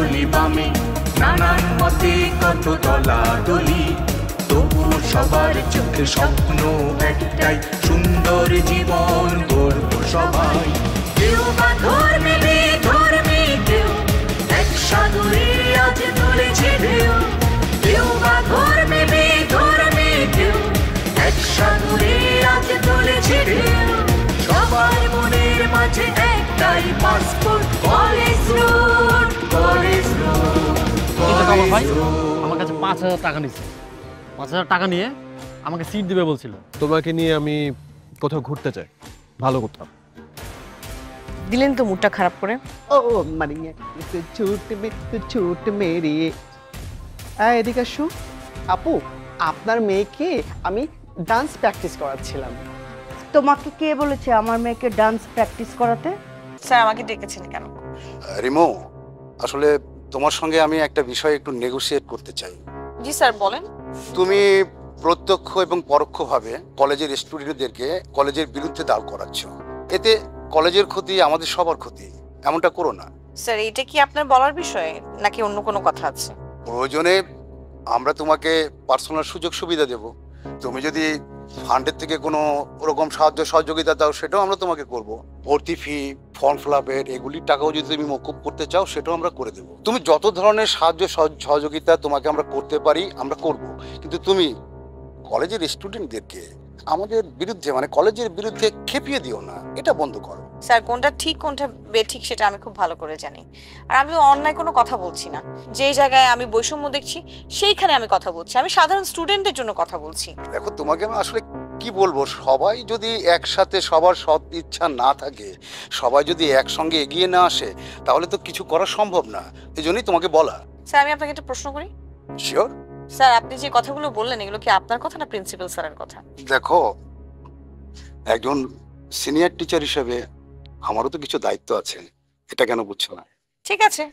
চলি বামে, নানান মতে কত দলাদলি, তবুও সবার চোখে স্বপ্ন একটাই, সুন্দর জীবন গড়ব সবাই। কেউ বা ধর্মে বেধর্মে, কেউ এক সাগরে আজ তুলেছে ঢেউ, কেউ বা ধর্মে বেধর্মে, কেউ এক সাগরে আজ তুলেছে ঢেউ। সবার মনের মাঝে একটাই passport, college road, college road, college road. আমার কাছে ৫,০০০ টাকা নিচ্ছে, ৫,০০০ টাকা নিয়ে আমাকে সিট দিবে বলছিল। তোমাকে নিয়ে আমি কোথাও ঘুরতে চাই, ভালো কোথাও। দিলেন তো মুডটা খারাপ করে। ও মানে ছুট মেরে এদিকে আসো। আপু, আপনার মেয়েকে আমি ডান্স প্র্যাকটিস করাচ্ছিলাম। তোমাকে কে বলেছে আমার মেয়েকে ডান্স প্র্যাকটিস করাতে? স্যার আমাকে ডেকেছেন কেন? রিমো, আসলে তোমার সঙ্গে আমি একটা বিষয় একটু নেগোশিয়েট করতে চাই। জি স্যার বলেন। তুমি প্রত্যক্ষ এবং পরোক্ষভাবে কলেজের স্টুডেন্টদেরকে কলেজের বিরুদ্ধে দাঁড় করাচ্ছ, এতে কলেজের ক্ষতি, আমাদের সবার ক্ষতি। এমনটা করো না। স্যার এটা কি আপনার বলার বিষয় নাকি অন্য কোনো কথা আছে? প্রয়োজনে আমরা তোমাকে পার্সোনাল সুযোগ সুবিধা দেব। তুমি যদি ফান্ডের থেকে কোনো ওরকম সাহায্য সহযোগিতা দাও, সেটাও আমরা তোমাকে করব। ভর্তি ফি, ফর্ম ফিল আপের এগুলির টাকাও যদি তুমি মকুব করতে চাও, সেটাও আমরা করে দেবো। তুমি যত ধরনের সাহায্য সহযোগিতা তোমাকে আমরা করতে পারি, আমরা করব। কিন্তু তুমি কলেজের স্টুডেন্টদেরকে আমাদের বিরুদ্ধে, মানে কলেজের বিরুদ্ধে খেপিয়ে দিও না, এটা বন্ধ করো। স্যার কোনটা ঠিক কোনটা বেঠিক সেটা আমি খুব ভালো করে জানি। আর আমি অন্যায় কোনো কথা বলছি না। যেই জায়গায় আমি বৈষম্য দেখছি সেইখানে আমি কথা বলছি। আমি সাধারণ স্টুডেন্টদের জন্য কথা বলছি। দেখো, তোমাকে আমি আসলে কি বলবো, সবাই যদি একসাথে, সবার সৎ ইচ্ছা না থাকে, সবাই যদি একসঙ্গে এগিয়ে না আসে, তাহলে তো কিছু করা সম্ভব না। এই জন্যই তোমাকে বলা। স্যার আমি আপনাকে একটা প্রশ্ন করি। শিওর। স্যার আপনি যে কথাগুলো বললেন এগুলো কি আপনার কথা না প্রিন্সিপাল স্যারের কথা? দেখো, একজন সিনিয়র টিচার হিসেবে আমারও তো কিছু দায়িত্ব আছে, এটা কেন বুঝছো না? ঠিক আছে,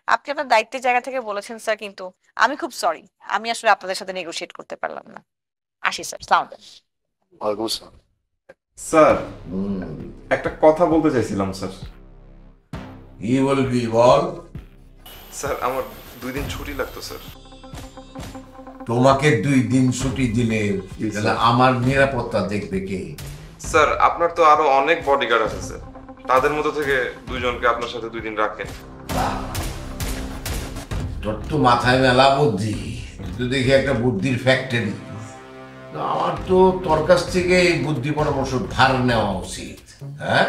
আপনি আপনার দায়িত্বের জায়গা থেকে বলেছেন স্যার, কিন্তু আমি খুব সরি, আমি আসলে আপনাদের সাথে নেগোশিয়েট করতে পারলাম না। আসি স্যার। সালাম। ওয়ালাইকুম আসসালাম। স্যার একটা কথা বলতে চাইছিলাম স্যার। কি বলবি বল। স্যার আমার 2 দিন ছুটি লাগতো স্যার। তোমাকে 2 দিন ছুটি দিলে তাহলে আমার নিরাপত্তা দেখবে কে? স্যার আপনার তো আরো অনেক বডিগার্ড আছে স্যার, তাদের মধ্যে থেকে 2 জনকে আপনার সাথে 2 দিন রাখেন। তোর তো মাথায় মেলা বুদ্ধি, তুই দেখি একটা বুদ্ধির ফ্যাক্টরি। আমার তো তোর কাছ থেকে এই বুদ্ধি পরামর্শ ধার নেওয়া উচিত, হ্যাঁ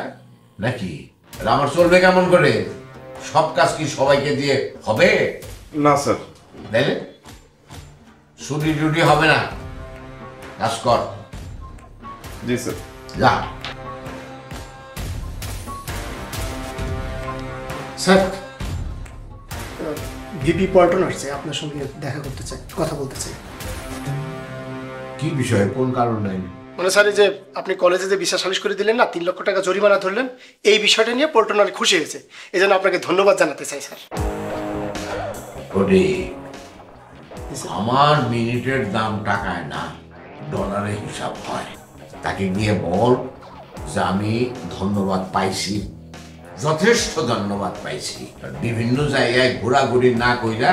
নাকি? আমার চলবে কেমন করে? সব কাজ কি সবাইকে দিয়ে হবে? না স্যার। তাইলে ছুটি টুটি হবে না, কাজ কর। জি স্যার। যা। স্যার, ভিপি পল্টন আসছে, আপনার সঙ্গে দেখা করতে চাই, কথা বলতে চাই। কি বিষয়, কোন কারণ নাই? মানে স্যার, এই যে আপনি কলেজে যে ভিসা সালিশ করে দিলেন না, 3 লক্ষ টাকা জরিমানা ধরলেন, এই বিষয়টা নিয়ে পল্টন অনেক খুশি হয়েছে। এই জন্য আপনাকে ধন্যবাদ জানাতে চাই স্যার। আমার মিনিটের দাম টাকায় না, ডলারে হিসাব হয়। তাকে গিয়ে বল যে আমি ধন্যবাদ পাইছি, যথেষ্ট ধন্যবাদ পাইছি। বিভিন্ন জায়গায় ঘোরাঘুরি না কইরা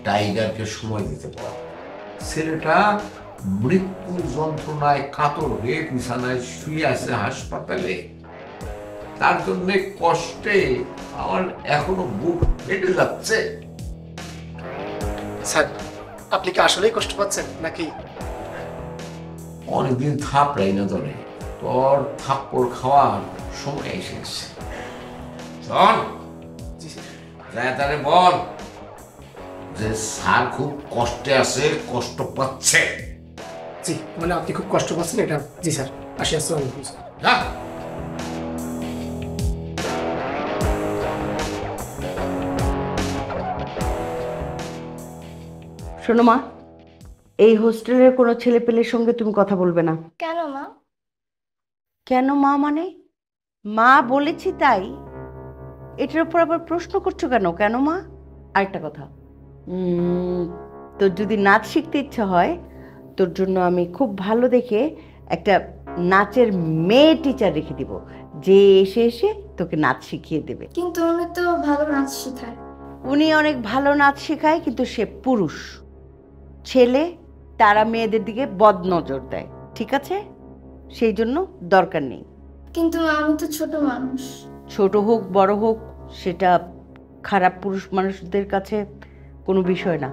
টাইগারকে সময় দিতে পার। ছেলেটা মৃত্যু যন্ত্রণায় কাতর হয়ে বিছানায় শুয়ে আছে হাসপাতালে। তার জন্য কষ্টে আমার এখনো বুক ফেটে যাচ্ছে। স্যার আপনি কি আসলেই কষ্ট পাচ্ছেন নাকি? অনেকদিন থাপড়াই না ধরে, তোর থাপ্পড় খাওয়ার সময় এসে গেছে। শোন, তারে বল যে স্যার খুব কষ্টে আছে, কষ্ট পাচ্ছে। জি, মানে আপনি খুব কষ্ট পাচ্ছেন এটা। জি স্যার, আসি। আসসালামু আলাইকুম স্যার। যা। শোনো মা, এই হোস্টেলের কোনো ছেলে পেলের সঙ্গে তুমি কথা বলবে না। কেন মা? কেন মা মানে? মা বলেছি তাই। এটার উপর আবার প্রশ্ন করছো কেন? কেন মা? আরেকটা কথা, তোর যদি নাচ শিখতে ইচ্ছা হয়, তোর জন্য আমি খুব ভালো দেখে একটা নাচের মেয়ে টিচার রেখে দিব, যে এসে এসে তোকে নাচ শিখিয়ে দেবে। কিন্তু উনি তো ভালো নাচ শেখায়। উনি অনেক ভালো নাচ শেখায়, কিন্তু সে পুরুষ। ছেলে তারা মেয়েদের দিকে বদনজর দেয়, ঠিক আছে? সেই জন্য দরকার নেই। কিন্তু আমি তো ছোট মানুষ। ছোট হোক বড় হোক সেটা খারাপ পুরুষ মানুষদের কাছে কোনো বিষয় না।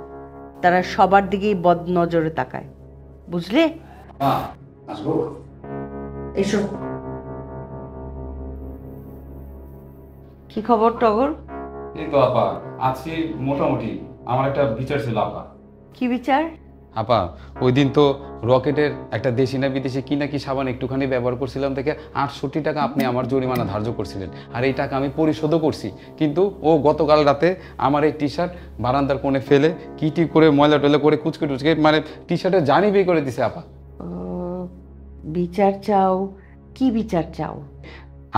তারা সবার দিকেই বদনজরে তাকায়, বুঝলে? এসো। কি খবর টগর? এই তো আপা, আছি মোটামুটি। আমার একটা বিচার ছিল আপা। কি বিচার? আপা, ওই দিন তো রকেটের একটা দেশি না বিদেশি কি নাকি সাবান একটুখানি ব্যবহার করছিলাম থেকে 68 টাকা আপনি আমার জরিমানা ধার্য করছিলেন, আর এই টাকা আমি পরিশোধও করছি। কিন্তু ও গতকাল রাতে আমার এই টি শার্ট বারান্দার কোণে ফেলে কিটি করে ময়লা টয়লা করে কুচকে টুচকে মানে টি শার্টে জানি বের করে দিছে। আপা বিচার চাও? কি বিচার চাও?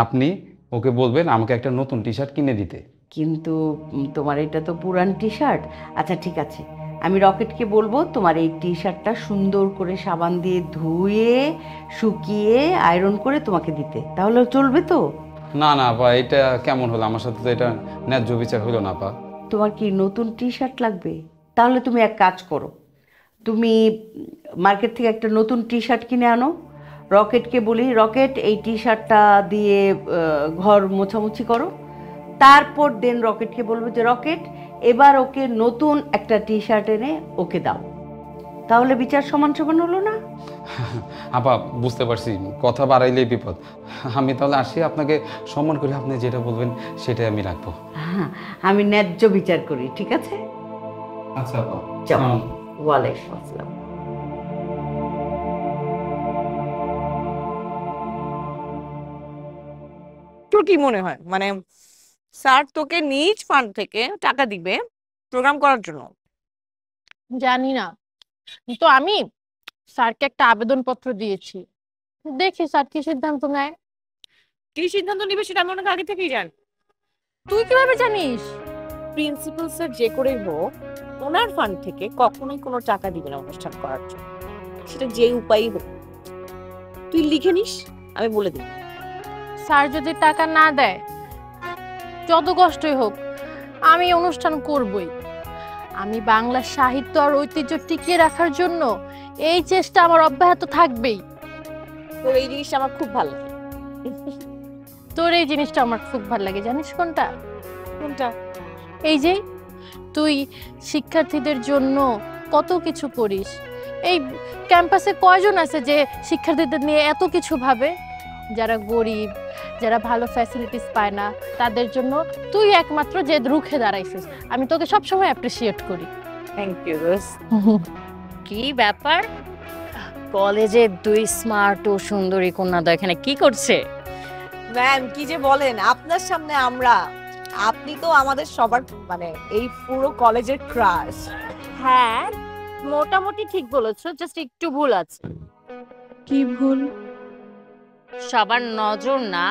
আপনি ওকে বলবেন আমাকে একটা নতুন টি শার্ট কিনে দিতে। কিন্তু তোমার এটা তো পুরান টি শার্ট। আচ্ছা ঠিক আছে, আমি রকেটকে বলবো তোমার এই টি শার্টটা সুন্দর করে সাবান দিয়ে ধুয়ে শুকিয়ে আয়রন করে তোমাকে দিতে, তাহলে চলবে তো? না না আপা, এটা কেমন হলো? আমার সাথে তো এটা ন্যায্য বিচার হলো না আপা। তোমার কি নতুন টি শার্ট লাগবে? তাহলে তুমি এক কাজ করো, তুমি মার্কেট থেকে একটা নতুন টি শার্ট কিনে আনো। রকেটকে বলি, রকেট এই টি শার্টটা দিয়ে ঘর মোছামুছি করো। তারপর দেন রকেটকে বলবো যে রকেট এবার ওকে নতুন একটা টি শার্ট এনে ওকে দাও। তাহলে বিচার সমান সমান হলো না? আপা বুঝতে পারছি, কথা বাড়াইলেই বিপদ। আমি তাহলে আসি, আপনাকে সম্মান করে আপনি যেটা বলবেন সেটাই আমি রাখবো। হ্যাঁ, আমি ন্যায্য বিচার করি, ঠিক আছে? আচ্ছা আপা। চলো। ওয়ালাইকুম আসসালাম। তোর কি মনে হয় মানে স্যার তোকে নিজ ফান্ড থেকে টাকা দিবে প্রোগ্রাম করার জন্য? জানি না, তো আমি স্যারকে একটা আবেদনপত্র দিয়েছি, দেখি স্যার কি সিদ্ধান্ত নেয়। কি সিদ্ধান্ত নিবে সেটা আমি অনেক আগে থেকেই জানি। তুই কিভাবে জানিস? প্রিন্সিপাল স্যার যে করেই হোক ওনার ফান্ড থেকে কখনোই কোনো টাকা দিবে না অনুষ্ঠান করার জন্য, সেটা যে উপায়ই হোক। তুই লিখে নিস, আমি বলে দিই। স্যার যদি টাকা না দেয়, যত কষ্টই হোক আমি অনুষ্ঠান করবই। আমি বাংলা সাহিত্য আর ঐতিহ্য টিকিয়ে রাখার জন্য এই চেষ্টা আমার অব্যাহত থাকবেই। তোর এই জিনিসটা আমার খুব ভালো লাগে। তোর এই জিনিসটা আমার খুব ভালো লাগে, জানিস কোনটা? কোনটা? এই যে তুই শিক্ষার্থীদের জন্য কত কিছু করিস। এই ক্যাম্পাসে কয়জন আছে যে শিক্ষার্থীদের নিয়ে এত কিছু ভাবে? যারা গরিব, যারা ভালো ফ্যাসিলিটিস পায় না, তাদের জন্য তুই একমাত্র যে রুখে দাঁড়াইছিস। আমি তোকে সবসময় অ্যাপ্রিসিয়েট করি। থ্যাংক ইউ দোস। কি ব্যাপার, কলেজে দুই স্মার্ট ও সুন্দরী কন্যাদয় এখানে কি করছে? ম্যাম কি যে বলেন, আপনার সামনে আমরা, আপনি তো আমাদের সবার মানে এই পুরো কলেজের ক্রাশ। হ্যাঁ মোটামুটি ঠিক বলেছো, জাস্ট একটু ভুল আছে। কি ভুল? সবার নজর না,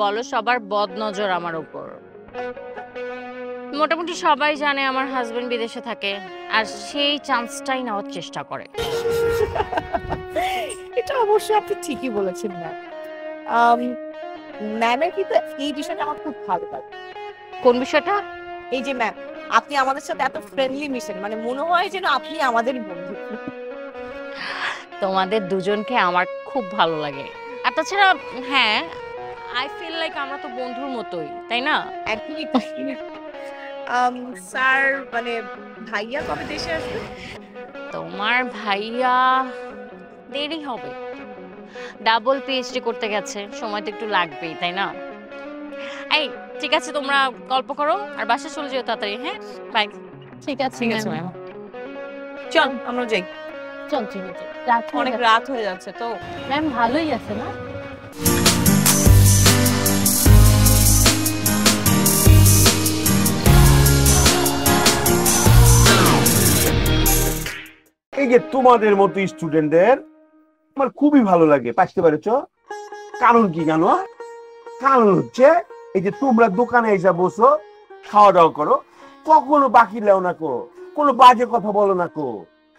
বলো সবার বদ নজর আমার উপর। মোটামুটি সবাই জানে আমার হাজবেন্ড বিদেশে থাকে, আর সেই চান্সটাই নেওয়ার চেষ্টা করে। এটা অবশ্যই আপনি ঠিকই বলেছেন ম্যাম। ম্যামের কিন্তু এই বিষয়টা আমার খুব ভালো লাগে। কোন বিষয়টা? এই যে ম্যাম আপনি আমাদের সাথে এত ফ্রেন্ডলি মিশেন, মানে মনে হয় যেন আপনি আমাদের বন্ধু। তোমাদের দুজনকে আমার খুব ভালো লাগে। আর তাছাড়া হ্যাঁ, আই ফিল লাইক আমরা তো বন্ধুর মতোই, তাই না? একদমই তাই। স্যার মানে ভাইয়া কবে দেশে আসবে? তোমার ভাইয়া দেরি হবে, ডাবল পিএইচডি করতে গেছে, সময় তো একটু লাগবেই, তাই না? এই ঠিক আছে, তোমরা গল্প করো আর বাসা চলে যেও তাড়াতাড়ি। হ্যাঁ বাই। ঠিক আছে ঠিক আছে ম্যাম, চল আমরা যাই। চল ঠিক আছে, রাত অনেক রাত হয়ে যাচ্ছে তো। ম্যাম ভালোই আছে না? এই যে তোমাদের মতো স্টুডেন্টদের আমার খুবই ভালো লাগে, বুঝতে পেরেছ? কারণ কি জানো? কারণ হচ্ছে এই যে তোমরা দোকানে এসে বসো, খাওয়া দাওয়া করো, কখনো বাকি লেও না কো, কোনো বাজে কথা বলো না কো।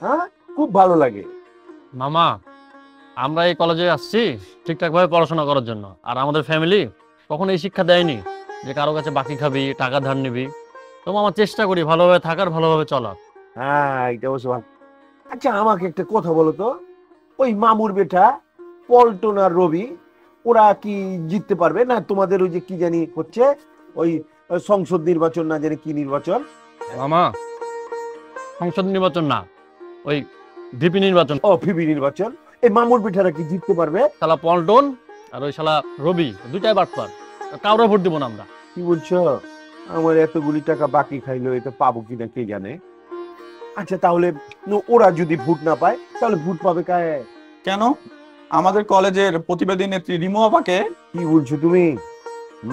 হ্যাঁ, খুব ভালো লাগে। মামা, আমরা এই কলেজে আসছি ঠিকঠাকভাবে পড়াশোনা করার জন্য, আর আমাদের ফ্যামিলি কখনো এই শিক্ষা দেয়নি যে কারো কাছে বাকি খাবি, টাকা ধার নিবি। তো মামা চেষ্টা করি ভালোভাবে থাকার, ভালোভাবে চলার। হ্যাঁ, এটা অবশ্য ভালো। আচ্ছা, আমাকে একটা কথা বলো তো, ওই মামুর বেটা পল্টন আর রবি ওরা কি জিততে পারবে না? তোমাদের ওই যে কি জানি হচ্ছে ওই সংসদ নির্বাচন, না জানি কি নির্বাচন? মামা সংসদ নির্বাচন না, ওই ভিপি নির্বাচন। ও, ভিপি নির্বাচন। এই মামুর বেটারা কি জিততে পারবে? শালা পল্টন আর ওই শালা রবি দুইটাই বাটপার, কাউরে ভোট দিব না আমরা। কি বলছো? আমার এতগুলি টাকা বাকি খাইলো, এটা পাবো কিনা কে জানে। আচ্ছা, তাহলে ওরা যদি ভোট না পায় তাহলে ভোট পাবে কায়? কেন? আমাদের কলেজের প্রতিবাদী নেত্রী রিমু আপাকে। কি বলছো তুমি?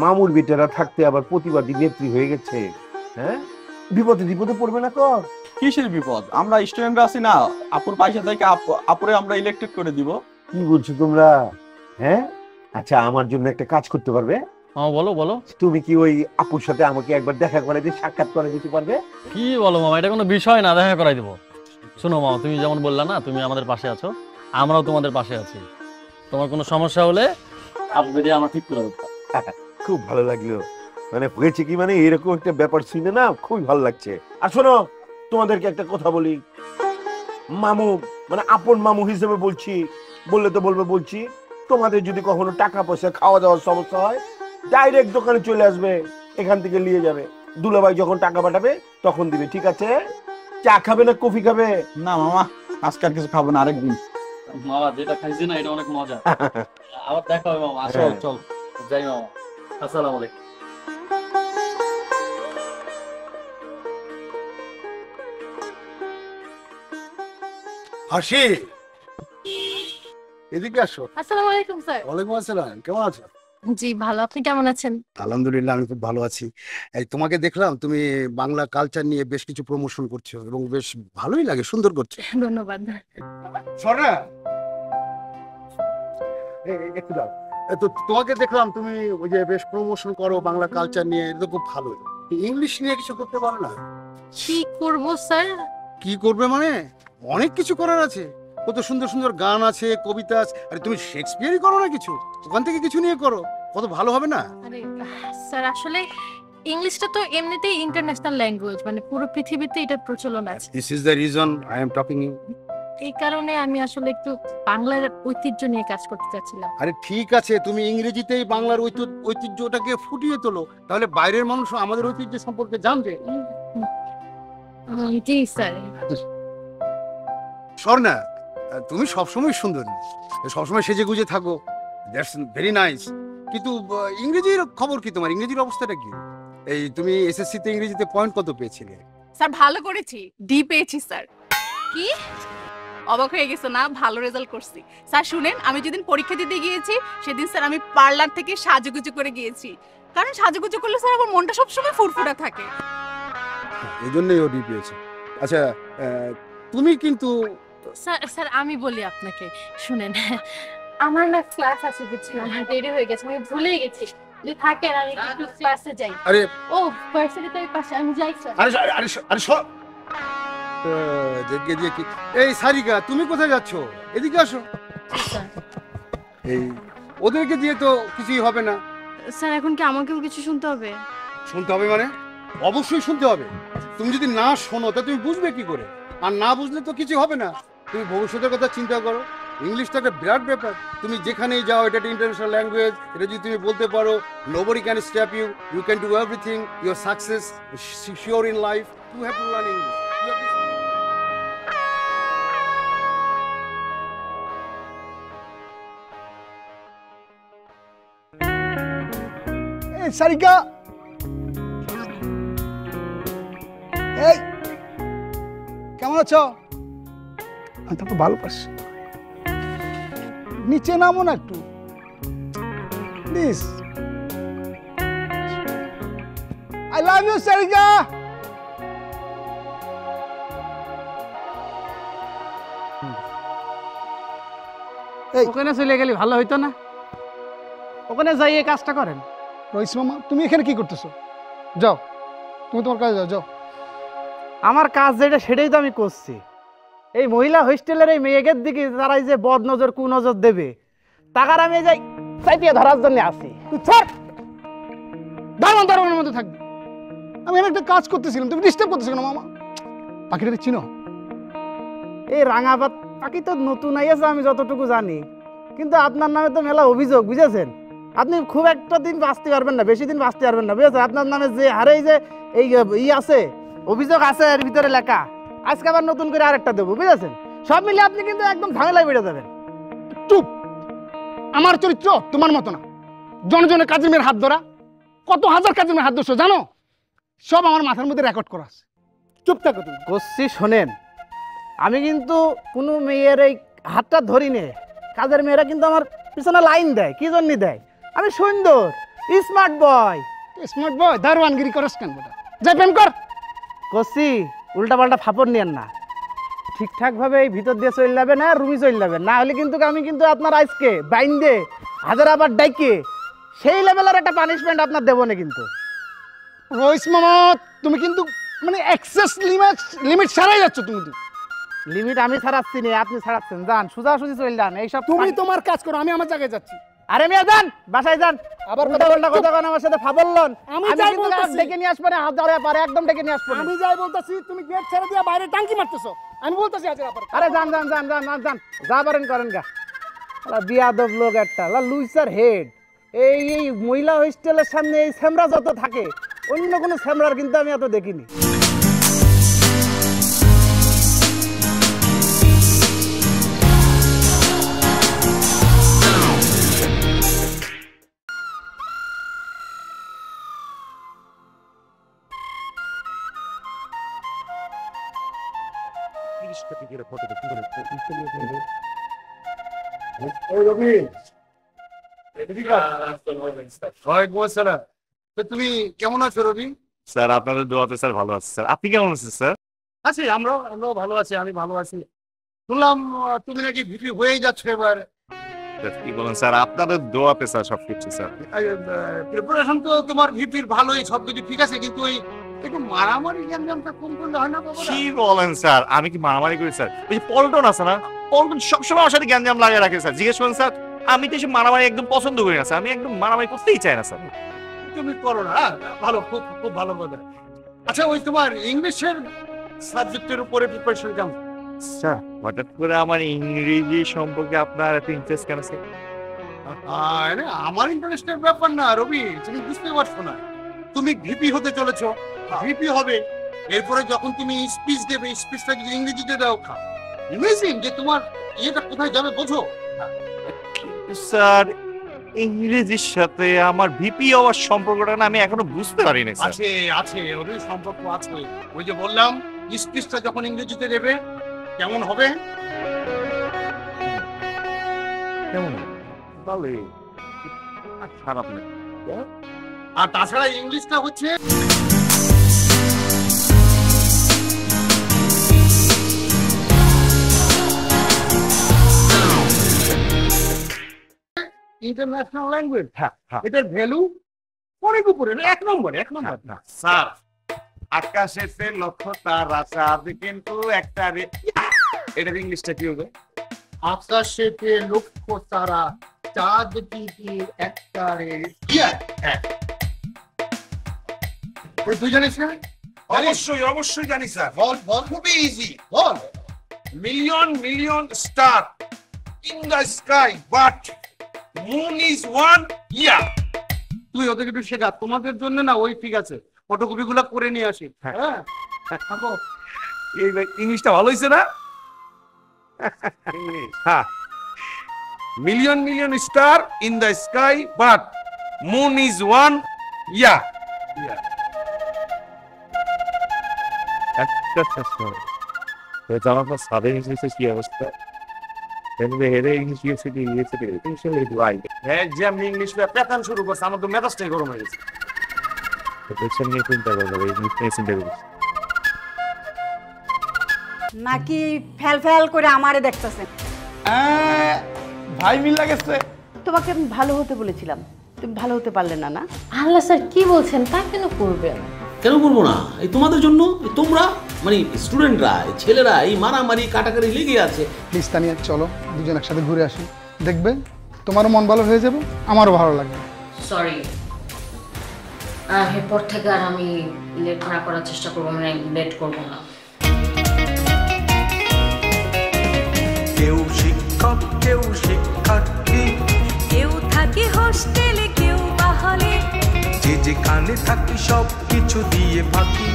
মামুর বেটারা থাকতে আবার প্রতিবাদী নেত্রী হয়ে গেছে? হ্যাঁ, বিপদে বিপদে পড়বে না তো? কিসের বিপদ? আমরা স্টুডেন্টরা আছি না, আপুর পয়সা থেকে আপুরে আমরা ইলেক্টেড করে দিব। কি বলছো তোমরা? হ্যাঁ, আচ্ছা, আমার জন্য একটা কাজ করতে পারবে? বলো বলো। তুমি কি ওই আপুর সাথে আমাকে একবার দেখা করে দিয়ে সাক্ষাৎ করে দিতে পারবে? কি বলো মামা, এটা কোনো বিষয় না, দেখা করাই দেবো। শোনো মামা, তুমি যেমন বললা না তুমি আমাদের পাশে আছো, আমরাও তোমাদের পাশে আছি। তোমার কোনো সমস্যা হলে আপনি আমরা ঠিক করে দেবো। খুব ভালো লাগলো। মানে হয়েছে কি, মানে এরকম একটা ব্যাপার শুনে না খুবই ভালো লাগছে। আর শোনো, তোমাদেরকে একটা কথা বলি, মামু মানে আপন মামু হিসেবে বলছি, বললে তো বলবে বলছি, তোমাদের যদি কখনো টাকা পয়সা খাওয়া দাওয়ার সমস্যা হয়, ডাইরেক্ট দোকানে চলে আসবে, এখান থেকে নিয়ে যাবে। দুলাভাই যখন টাকা পাঠাবে তখন দিবে, ঠিক আছে? চা খাবে না কফি খাবে? না মামা, আজকে আর কিছু খাবো না, আরেকদিন। মামা যেটা খাইছি না এটা অনেক মজা। আবার দেখা হবে মামা, আসো চল যাই মামা। আসসালামু আলাইকুম। হাসি, এদিকে আসো। আসসালামু আলাইকুম স্যার। ওয়ালাইকুম আসসালাম, কেমন আছো? জি ভালো, আপনি কেমন আছেন? আলহামদুলিল্লাহ, আমি খুব ভালো আছি। এই তোমাকে দেখলাম তুমি বাংলা কালচার নিয়ে বেশ কিছু প্রমোশন করছো এবং বেশ ভালোই লাগে, সুন্দর করছো। ধন্যবাদ। সরা একটু দাও। তো তোমাকে দেখলাম তুমি ওই যে বেশ প্রমোশন করো বাংলা কালচার নিয়ে, এটা তো খুব ভালো। ইংলিশ নিয়ে কিছু করতে পারো না? কি করব স্যার? কি করবে মানে অনেক কিছু করার আছে, কত সুন্দর সুন্দর গান আছে, কবিতা আছে। আরে তুমি শেক্সপিয়ারই করো না কিছু, ওখান থেকে কিছু নিয়ে করো, কত ভালো হবে না? আরে স্যার, আসলে ইংলিশটা তো এমনিতেই ইন্টারন্যাশনাল ল্যাঙ্গুয়েজ, মানে পুরো পৃথিবীতে এটার প্রচলন আছে। This is the reason I am talking you. এই কারণে আমি আসলে একটু বাংলার ঐতিহ্য নিয়ে কাজ করতে চাচ্ছিলাম। আরে ঠিক আছে, তুমি ইংরেজিতেই বাংলার ঐতিহ্যটাকে ফুটিয়ে তোলো, তাহলে বাইরের মানুষ আমাদের ঐতিহ্য সম্পর্কে জানবে। জি স্যার। স্বর্ণা, তুমি সবসময় সুন্দরী, সবসময় সেজে গুজে থাকো, দ্যাটস ভেরি নাইস। কিন্তু ইংরেজির খবর কি? তোমার ইংরেজির অবস্থাটা কি? এই তুমি এসএসসি তে ইংরেজিতে পয়েন্ট কত পেয়েছিলে? স্যার ভালো করেছি, ডি পেয়েছি স্যার। কি অবাক হয়ে গেছো না? ভালো রেজাল্ট করছি স্যার। শুনেন, আমি যেদিন পরীক্ষা দিতে গিয়েছি সেদিন স্যার আমি পার্লার থেকে সাজুগুজু করে গিয়েছি, কারণ সাজুগুজু করলে স্যার আমার মনটা সবসময় ফুরফুরা থাকে। এই জন্যই ও ডি পেয়েছে। আচ্ছা, তুমি কিন্তু স্যার আমি বলি আপনাকে, শুনেন, আমার না ক্লাস আছে বুঝছেন, আমার দেরি হয়ে গেছে, আমি ভুলেই গেছি। যদি থাকেন আমি একটু ক্লাসে যাই। আরে ও ভার্সিটিতে পাশে, আমি যাই স্যার। আরে আরে আরে সব দেখে দিয়ে কি। এই সারিকা, তুমি কোথায় যাচ্ছ? এদিকে আসো। এই ওদেরকে দিয়ে তো কিছুই হবে না। স্যার এখন কি আমাকেও কিছু শুনতে হবে? শুনতে হবে মানে? অবশ্যই শুনতে হবে। তুমি যদি না শোনো তা তুমি বুঝবে কি করে? আর না বুঝলে তো কিছু হবে না। তুমি ভবিষ্যতের কথা চিন্তা করো। ইংলিশ তো একটা বিরাট ব্যাপার। তুমি যেখানেই যাও, এটা একটা ইন্টারন্যাশনাল ল্যাঙ্গুয়েজ। এটা যদি তুমি বলতে পারো, nobody can stop you, you can do everything, your success secure in life. You have to learn English. এই সারিকা, এই কেমন আছো? আমি তো ভালো পাচ্ছি। নিচে নামো না একটু please. I love you Sarika. ওখানে চলে গেলে ভালো হইতো না? ওখানে যাই এই কাজটা করেন। রইস মামা, তুমি এখানে কি করতেছো? যাও, তুমি তোমার কাজে যাও। যাও। আমার কাজ যেটা সেটাই তো আমি করছি। এই মহিলা হোস্টেলের এই মেয়েদের দিকে যারা যে বদ নজর কু নজর দেবে, তাকার আমি যাই চাইতে ধরার জন্য আসি। তুই ছাড়, দারোয়ান দারোয়ানের মধ্যে থাকবি। আমি এখানে একটা কাজ করতেছিলাম, তুমি ডিস্টার্ব করতেছো কেন মামা? পাখিটাকে চিনো? এই রাঙাবাদ পাখি তো নতুন আইয়াছে আমি যতটুকু জানি, কিন্তু আপনার নামে তো মেলা অভিযোগ, বুঝেছেন? আপনি খুব একটা দিন বাঁচতে পারবেন না, বেশি দিন বাঁচতে পারবেন না, বুঝেছেন? আপনার নামে যে হারে যে এই আছে অভিযোগ আছে এর ভিতরে লেখা, আজকে আবার নতুন করে আরেকটা দেবো, বুঝেছেন? সব মিলে আপনি কিন্তু একদম ঝামেলায় বেড়ে যাবেন। চুপ! আমার চরিত্র তোমার মতো না। জনজনের কাজের মেয়ের হাত ধরা, কত হাজার কাজের মেয়ের হাত ধরছো জানো? সব আমার মাথার মধ্যে রেকর্ড করা আছে। চুপ থাকো তুমি। করছি শোনেন, আমি কিন্তু কোনো মেয়ের এই হাতটা ধরি নে, কাজের মেয়েরা কিন্তু আমার পিছনে লাইন দেয়। কি জন্য দেয়? আমি সুন্দর স্মার্ট বয়। স্মার্ট বয় দারোয়ানগিরি করস কেন বেটা? যাই প্রেম কর। করছি, উল্টা পাল্টা ফাপড় নিয়েন না, ঠিকঠাক ভাবে এই ভিতর দিয়ে চলে যাবে না, রুমি চলে যাবে না, হলে কিন্তু আমি কিন্তু আপনার আজকে বাইন্দে হাজার আবার ডাইকে সেই লেভেলের একটা পানিশমেন্ট আপনার দেবো না কিন্তু। রইস মামা, তুমি কিন্তু মানে এক্সেস লিমিট ছাড়াই যাচ্ছ। তুমি তো লিমিট আমি ছাড়াচ্ছি না, আপনি ছাড়াচ্ছেন। যান সোজাসুজি চলে যান। এইসব তুমি তোমার কাজ করো, আমি আমার জায়গায় যাচ্ছি। আরে মিয়া যান, বাসায় যান। আবার কথা বলনা কথা কোন আমার সাথে ফাবলন। আমি যাই কিন্তু বলতাছি, ডেকে নিয়ে আসবে না, হাত ধরে পারে একদম ডেকে নিয়ে আসবে। আমি যাই বলতাছি, তুমি গেট ছেড়ে দিয়ে বাইরে টাঙ্কি মারতেছো। আমি বলতাছি আজ ব্যাপার। আরে যান যান যান যান যান যান, যা পারেন করেন গা। বিয়াদব লোক একটা, লুইসার হেড। এই মহিলা হোস্টেলের সামনে এই স্যামরা যত থাকে, অন্য কোনো স্যামরার কিন্তু আমি এত দেখিনি। তুমি কেমন আছো রবি? স্যার আপনাদের দোয়াতে স্যার ভালো আছে স্যার। আপনি কেমন আছেন স্যার? আছি, আমরাও ভালো আছি। আমি ভালো আছি। শুনলাম তুমি নাকি ভিপি হয়েই যাচ্ছ এবার। কি বলেন স্যার? আপনাদের দোয়াতে স্যার সবকিছু স্যার। প্রিপারেশন তো তোমার ভিপির ভালোই, সবকিছু ঠিক আছে, কিন্তু ওই একটু মারামারি গ্যাঞ্জামটা কম করলে হয় না বাবা? কি বলেন স্যার? আমি কি মারামারি করি স্যার? ওই যে পল্টন আছে না, পল্টন সবসময় আমার সাথে গ্যাঞ্জাম লাগিয়ে রাখে স্যার। জিজ্ঞেস করেন স্যার, আমি তো এসব মারামারি একদম পছন্দ করি না স্যার। আমি একদম মারামারি করতেই চাই না স্যার। তুমি করো না, ভালো, খুব খুব ভালো কথা। আচ্ছা, ওই তোমার ইংলিশের সাবজেক্টের উপরে প্রিপারেশন কেমন? স্যার হঠাৎ করে আমার ইংরেজি সম্পর্কে আপনার এত ইন্টারেস্ট কেন স্যার? আমার ইন্টারেস্টের ব্যাপার না রবি, তুমি বুঝতে পারছো না। তুমি ভিপি হতে চলেছো, ভিপি হবে, এরপরে যখন তুমি স্পিচ দেবে, স্পিচটা যদি ইংরেজিতে দাও, ইমেজিন যে তোমার ইয়েটা কোথায় যাবে, বোঝো? স্যার ইংরেজির সাথে আমার ভিপি হওয়ার সম্পর্কটা না আমি এখনো বুঝতে পারিনি স্যার। আছে আছে, ওদের সম্পর্ক আছে। ওই যে বললাম, স্পিচটা যখন ইংরেজিতে দেবে কেমন হবে? কেমন? ভালোই, খারাপ না। আর তাছাড়া ইংলিশটা হচ্ছে ইন্টারন্যাশনাল ল্যাঙ্গুয়েজ। এটার ভ্যালু অনেক উপরে, এক নম্বর। স্যার আকাশেতে লক্ষ্য তারা চাঁদ কিন্তু একটা এটার ইংলিশটা কি হবে? আকাশেতে লক্ষ্য তারা চাঁদ কিন্তু একটা তুই জানিস না? অবশ্যই অবশ্যই জানি স্যার। বল বল, খুবই easy. Ball, million million star in the sky but moon is one year. তুই ওদেরকে একটু শেখা, তোমাদের জন্য না। ওই ঠিক আছে, ফটোকপি গুলা করে নিয়ে আসি। হ্যাঁ, ইংলিশটা ভালো হয়েছে না? হ্যাঁ, million million star in the sky but moon is one year. আমার সাদের ইংলিশের কি অবস্থা? যেমনি ইংলিশ পেতান শুরু করছে, আমার তো মেজাজটাই গরম হয়ে গেছে। নাকি ফেল ফেল করে আমারে দেখতেছেন? ভাই মিল লাগেছে। তোমাকে আমি ভালো হতে বলেছিলাম, তুমি ভালো হতে পারলে না। না আল্লাহ স্যার কি বলছেন? তা কেন করবেন? কেন করবো না? এই তোমাদের জন্য, তোমরা মানে স্টুডেন্টরা, ছেলেরা এই মারামারি কাটাকাটি লেগে আছে। প্লিজ তানিয়া, চলো দুজন একসাথে ঘুরে আসি, দেখবে তোমারও মন ভালো হয়ে যাবে, আমারও ভালো লাগবে। সরি, এরপর থেকে আর আমি লেট না করার চেষ্টা করবো, মানে লেট করবো না। কেউ শিক্ষক, কেউ শিক্ষার্থী, কেউ থাকে হোস্টেলে, কেউ বাহলে, যে যেখানে থাকি সব কিছু দিয়ে ফাঁকি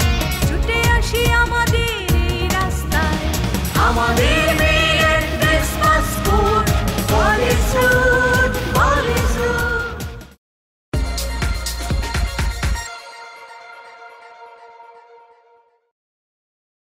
ছুটে আসি আমাদের এই রাস্তায়। আমাদের